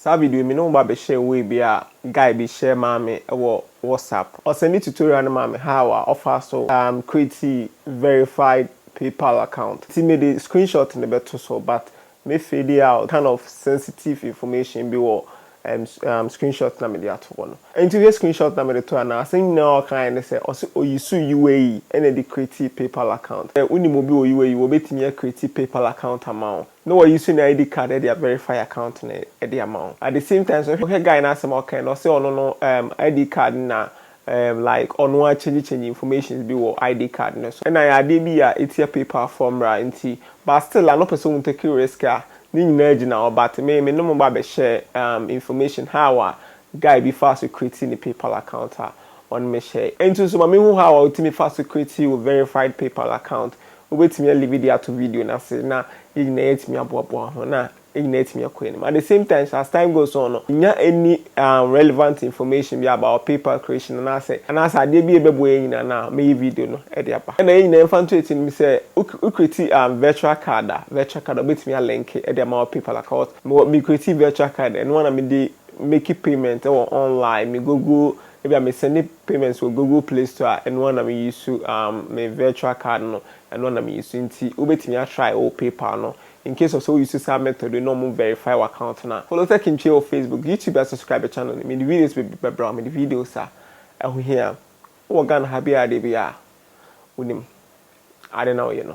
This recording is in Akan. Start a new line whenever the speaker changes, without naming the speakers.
Sa video me no ba be share we be a guy be share mame e WhatsApp. Or send me tutorial na mame how offer so create verified PayPal account. See me the screenshot in the better so but me fade out kind of sensitive information be what screenshot na me dey ato one. And to get screenshot na me dey to na say no kind say o you su UAE and dey create PayPal account. Uni mo bi o UAE wo betimi create PayPal account amount. No what you see na ID card dey verify account na the amount. At the same time so okay guy na say okay no say no ID card na like on one change information be what ID card no so. And I dey be a etia PayPal form ra nti but still I no person won't take risk ni nyina gina but me no mo ba be share information how guy be fast to create the PayPal account on me share. And so me who how ultimate fast to create with verified PayPal account. We wait me leave video to video na say na ignite me aboabo ho na ignite me akọ. At the same time as time goes on nya any relevant information be about PayPal creation and I say dey be ebebo yin na me video no e dey aba. Na yin na infant it me say we create virtual card wait me link e dey my PayPal account. Me create virtual card and one me dey make payment or online me go maybe I may send payments to Google Play Store and one I may use to my virtual card no and one I may use to ubetimi try or PayPal no. In case of so you use that method, you normally verify your account now. Follow us on Facebook, YouTube, and subscribe to the channel. Me the videos will be brown. Me the videos are here. We're gonna have a day. I don't know,